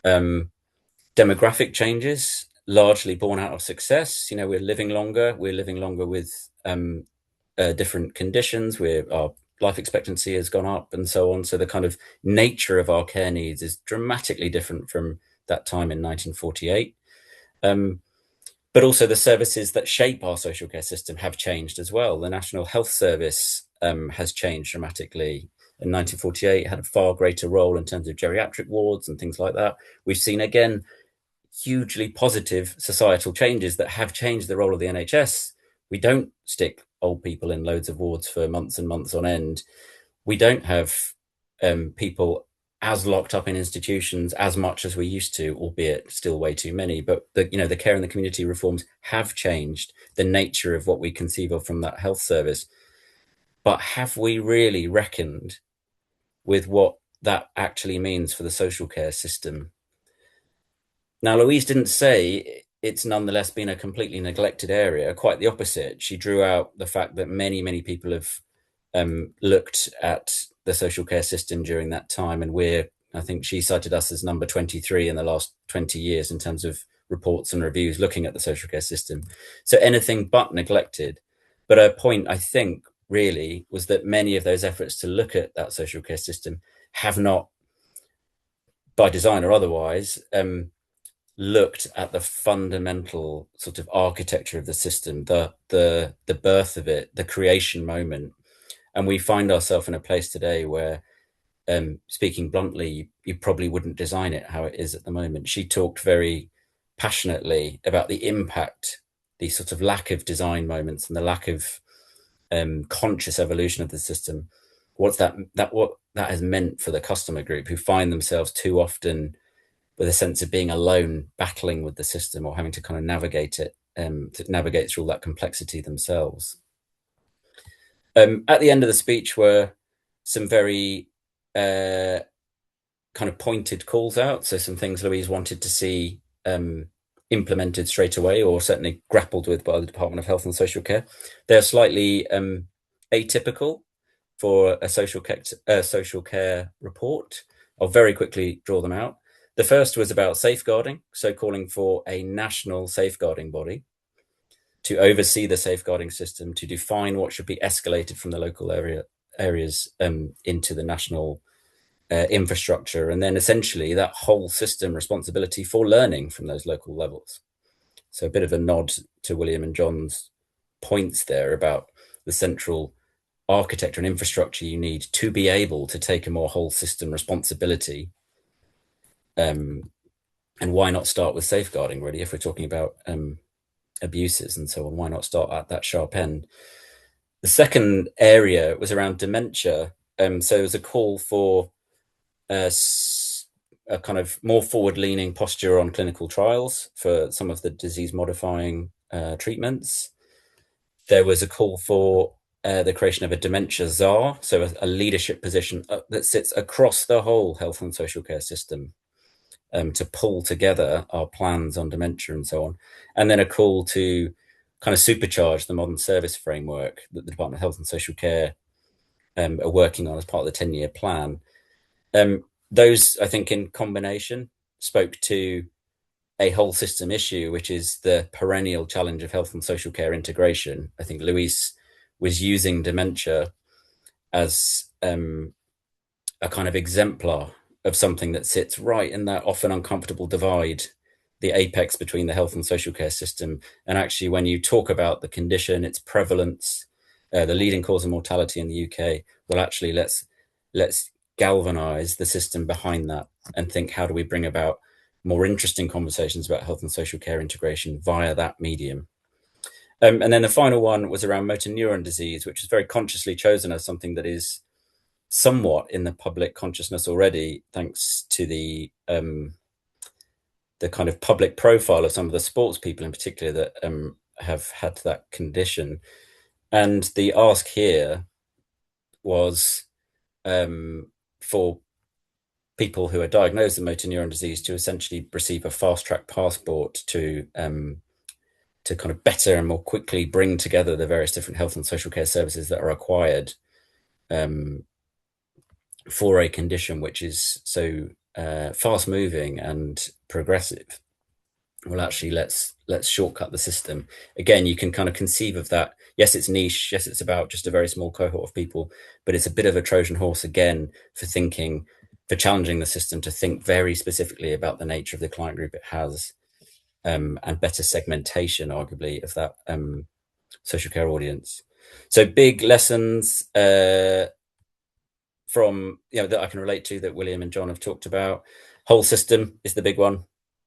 Demographic changes, largely born out of success. We're living longer with different conditions. Our life expectancy has gone up and so on. So the kind of nature of our care needs is dramatically different from that time in 1948. But also the services that shape our social care system have changed as well. The National Health Service has changed dramatically. In 1948, it had a far greater role in terms of geriatric wards and things like that. We've seen, again, hugely positive societal changes that have changed the role of the NHS. We don't stick old people in loads of wards for months and months on end. We don't have people as locked up in institutions as much as we used to, albeit still way too many. But the care and the community reforms have changed the nature of what we conceive of from that health service. But have we really reckoned with what that actually means for the social care system? Now, Louise didn't say it's nonetheless been a completely neglected area. Quite the opposite. She drew out the fact that many, many people have looked at the social care system during that time, and I think she cited us as number 23 in the last 20 years in terms of reports and reviews looking at the social care system. So anything but neglected. But her point, I think, really was that many of those efforts to look at that social care system have not, by design or otherwise, looked at the fundamental sort of architecture of the system, the birth of it, the creation moment. And we find ourselves in a place today where, speaking bluntly, you probably wouldn't design it how it is at the moment. She talked very passionately about the impact, the sort of lack of design moments and the lack of conscious evolution of the system. What that has meant for the customer group, who find themselves too often with a sense of being alone, battling with the system or having to kind of navigate it, to navigate through all that complexity themselves. At the end of the speech were some very kind of pointed calls out. So some things Louise wanted to see implemented straight away, or certainly grappled with by the Department of Health and Social Care. They're slightly atypical for a social care report. I'll very quickly draw them out. The first was about safeguarding, so calling for a national safeguarding body to oversee the safeguarding system, to define what should be escalated from the local areas into the national infrastructure, and then essentially that whole system responsibility for learning from those local levels. So a bit of a nod to William and Jon's points there about the central architecture and infrastructure you need to be able to take a more whole system responsibility. And why not start with safeguarding, really, if we're talking about abuses and so on? Why not start at that sharp end? The second area was around dementia. So it was a call for a kind of more forward-leaning posture on clinical trials for some of the disease-modifying treatments. There was a call for the creation of a dementia czar, so a leadership position that sits across the whole health and social care system to pull together our plans on dementia and so on. And then a call to kind of supercharge the modern service framework that the Department of Health and Social Care are working on as part of the 10-year plan. Those, I think, in combination spoke to a whole system issue, which is the perennial challenge of health and social care integration. I think Louise was using dementia as a kind of exemplar of something that sits right in that often uncomfortable divide, the apex between the health and social care system. And actually, when you talk about the condition, its prevalence, the leading cause of mortality in the UK, well, actually, let's galvanize the system behind that and think, how do we bring about more interesting conversations about health and social care integration via that medium? And then the final one was around motor neuron disease, which was very consciously chosen as something that is somewhat in the public consciousness already, thanks to the kind of public profile of some of the sports people in particular that have had that condition. And the ask here was for people who are diagnosed with motor neuron disease to essentially receive a fast-track passport to kind of better and more quickly bring together the various different health and social care services that are required for a condition which is so fast-moving and progressive. Well, actually, let's shortcut the system. Again, you can kind of conceive of that. Yes, it's niche. Yes, it's about just a very small cohort of people, but it's a bit of a Trojan horse again for challenging the system to think very specifically about the nature of the client group it has, and better segmentation, arguably, of that social care audience. So big lessons from that I can relate to, that William and Jon have talked about. Whole system is the big one.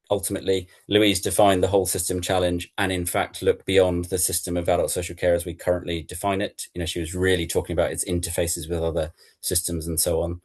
Ultimately, Louise defined the whole system challenge and in fact looked beyond the system of adult social care as we currently define it. She was really talking about its interfaces with other systems and so on.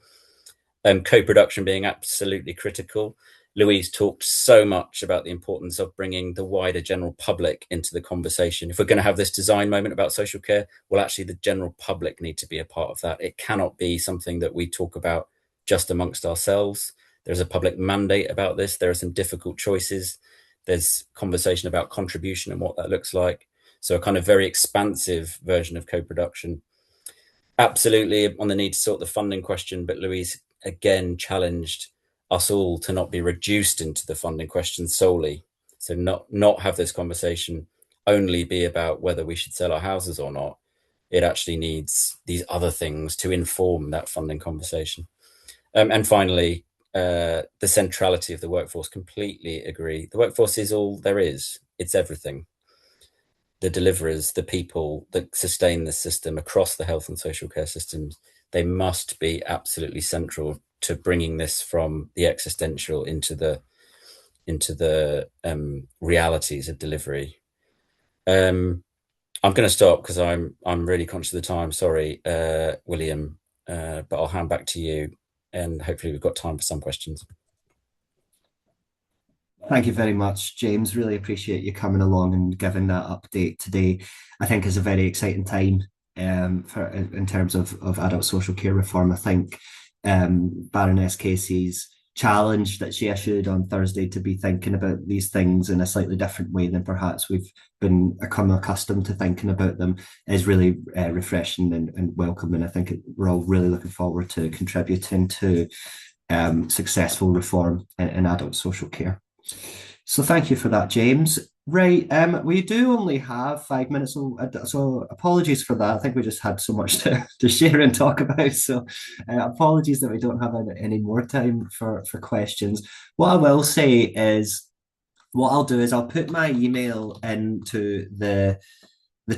Co-production being absolutely critical. Louise talked so much about the importance of bringing the wider general public into the conversation. If we're going to have this design moment about social care, well, actually the general public need to be a part of that. It cannot be something that we talk about just amongst ourselves. There's a public mandate about this. There are some difficult choices. There's conversation about contribution and what that looks like. So a kind of very expansive version of co-production. Absolutely on the need to sort the funding question, but Louise again challenged us all to not be reduced into the funding question solely. So not have this conversation only be about whether we should sell our houses or not. It actually needs these other things to inform that funding conversation. And finally, the centrality of the workforce. Completely agree. The workforce is all there is. It's everything. The deliverers, the people that sustain the system across the health and social care systems, they must be absolutely central to bringing this from the existential into the realities of delivery. I'm going to stop because I'm really conscious of the time. Sorry, William, but I'll hand back to you, and hopefully we've got time for some questions. Thank you very much, James. Really appreciate you coming along and giving that update today. I think it's a very exciting time in terms of adult social care reform. I think Baroness Casey's challenge that she issued on Thursday to be thinking about these things in a slightly different way than perhaps we've become accustomed to thinking about them is really refreshing and welcome. And I think we're all really looking forward to contributing to successful reform in adult social care. So thank you for that, James. Right, we do only have 5 minutes, so apologies for that. I think we just had so much to share and talk about, so apologies that we don't have any more time for questions. What I will say is, what I'll do is I'll put my email into the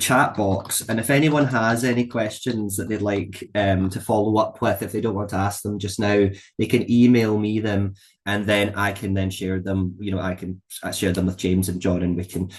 chat box, and if anyone has any questions that they'd like to follow up with, if they don't want to ask them just now, they can email me them, and then I can then share them. I can share them with James and John, and we can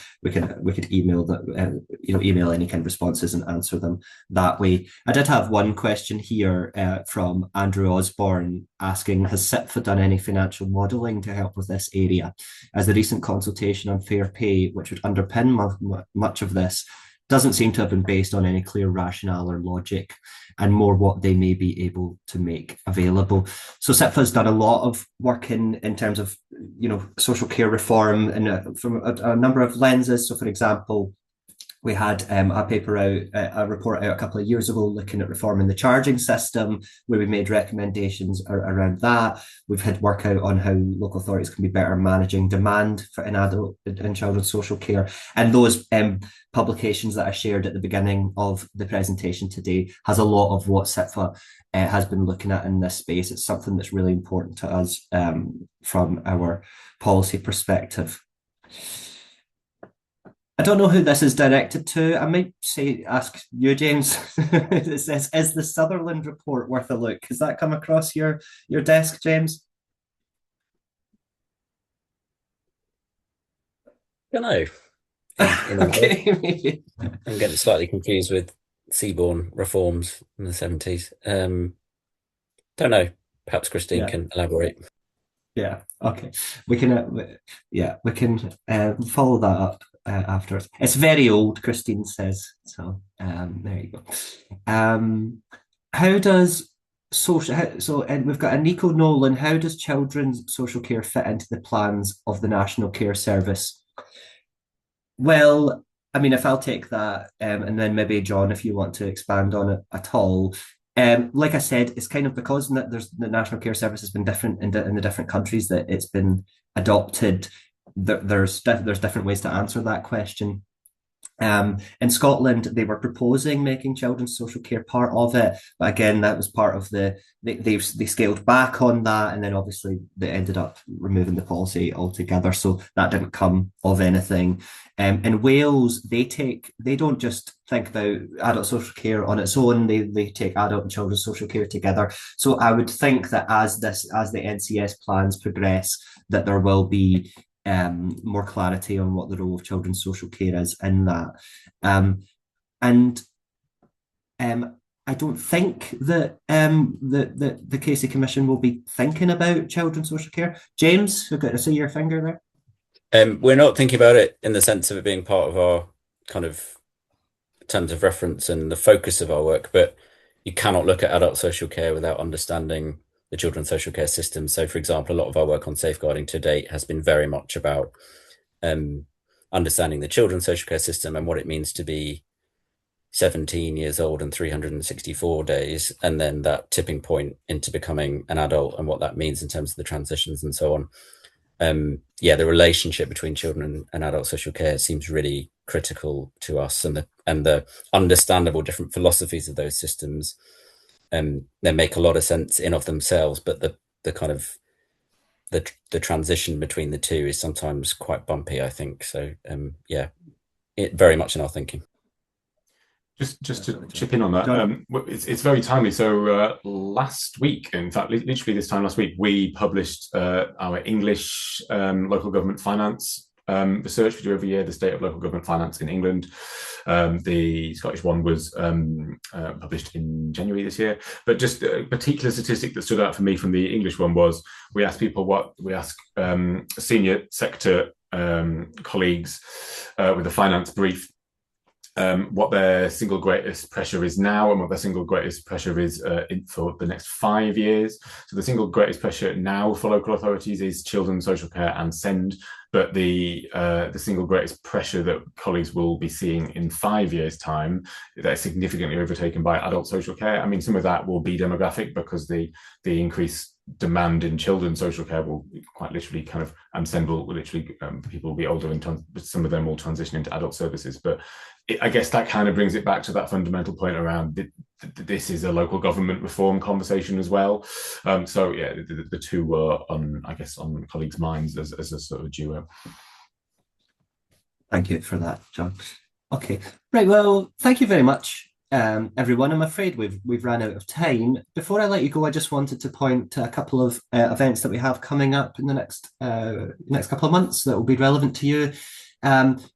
email that email any kind of responses and answer them that way. I did have one question here from Andrew Osborne asking, has CIPFA done any financial modelling to help with this area, as the recent consultation on fair pay, which would underpin much of this, doesn't seem to have been based on any clear rationale or logic, and more what they may be able to make available. So CIPFA has done a lot of work in terms of social care reform and from a number of lenses. So, for example, we had a report out a couple of years ago looking at reforming the charging system, where we made recommendations around that. We've had work out on how local authorities can be better managing demand for in adult and children's social care. And those publications that I shared at the beginning of the presentation today has a lot of what CIPFA has been looking at in this space. It's something that's really important to us from our policy perspective. I don't know who this is directed to. I might ask you, James. It says, is the Sutherland report worth a look? Has that come across your desk, James? I don't know. Okay, maybe. I'm getting slightly confused with Seaborn reforms in the 70s. Don't know. Perhaps Christine can elaborate. Yeah. Okay. We can. We can follow that up afterwards. It's very old, Christine says. So there you go. How does and we've got a Nico Nolan. How does children's social care fit into the plans of the National Care Service? Well, I mean, if I'll take that, and then maybe John, if you want to expand on it at all. Like I said, it's kind of because the National Care Service has been different in the different countries that it's been adopted. There's different ways to answer that question. In Scotland, they were proposing making children's social care part of it, but again, that was part of they scaled back on that, and then obviously they ended up removing the policy altogether, so that didn't come of anything. In Wales, they don't just think about adult social care on its own; they take adult and children's social care together. So I would think that as the NCS plans progress, that there will be more clarity on what the role of children's social care is in that. I don't think that the Casey Commission will be thinking about children's social care. James, we've got to see your finger there. We're not thinking about it in the sense of it being part of our kind of terms of reference and the focus of our work, but you cannot look at adult social care without understanding the children's social care system. So, for example, a lot of our work on safeguarding to date has been very much about understanding the children's social care system and what it means to be 17 years old and 364 days, and then that tipping point into becoming an adult and what that means in terms of the transitions and so on. The relationship between children and adult social care seems really critical to us, and the understandable different philosophies of those systems. They make a lot of sense in of themselves, but the kind of the transition between the two is sometimes quite bumpy, I think. So it very much in our thinking. Just to chip in on that, it's very timely. So last week, in fact, literally this time last week, we published our English local government finance research. We do every year the state of local government finance in England. The Scottish one was published in January this year. But just a particular statistic that stood out for me from the English one was we asked senior sector colleagues with a finance brief what their single greatest pressure is now and what their single greatest pressure is for the next 5 years. So the single greatest pressure now for local authorities is children's social care and SEND, but the single greatest pressure that colleagues will be seeing in 5 years' time, that's significantly overtaken by adult social care. I mean, some of that will be demographic because the increased demand in children's social care will quite literally and SEND will literally, people will be older and some of them will transition into adult services. But I guess that kind of brings it back to that fundamental point around this is a local government reform conversation as well. So yeah, the two were on colleagues' minds as a sort of duo. Thank you for that, John. Okay, right. Well, thank you very much, everyone. I'm afraid we've ran out of time. Before I let you go, I just wanted to point to a couple of events that we have coming up in the next couple of months that will be relevant to you.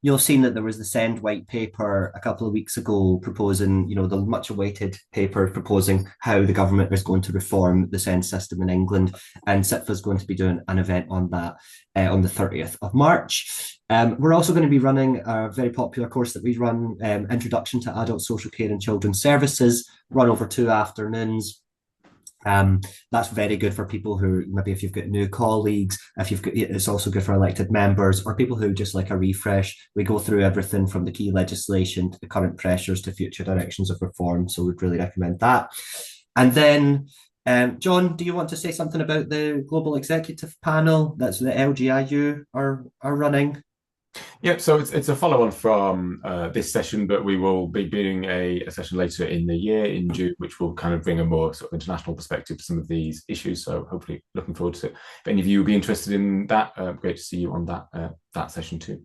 You'll have seen that there was the SEND white paper a couple of weeks ago proposing, the much awaited paper proposing how the government is going to reform the SEND system in England. And CIPFA is going to be doing an event on that on the 30th of March. We're also going to be running a very popular course that we run, Introduction to Adult Social Care and Children's Services, run over 2 afternoons. That's very good for people who, maybe if you've got new colleagues, it's also good for elected members or people who just like a refresh. We go through everything from the key legislation to the current pressures to future directions of reform. So we'd really recommend that. And then, John, do you want to say something about the Global Executive Panel that's the LGIU are running? Yeah, so it's a follow-on from this session, but we will be doing a session later in the year in June, which will kind of bring a more sort of international perspective to some of these issues. So hopefully looking forward to it. If any of you will be interested in that, great to see you on that session too.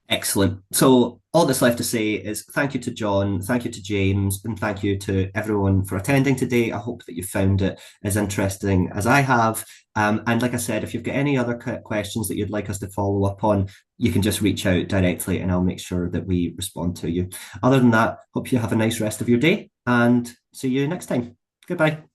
Excellent. So all that's left to say is thank you to John, thank you to James, and thank you to everyone for attending today. I hope that you found it as interesting as I have. And like I said, if you've got any other questions that you'd like us to follow up on, you can just reach out directly and I'll make sure that we respond to you. Other than that, hope you have a nice rest of your day and see you next time. Goodbye.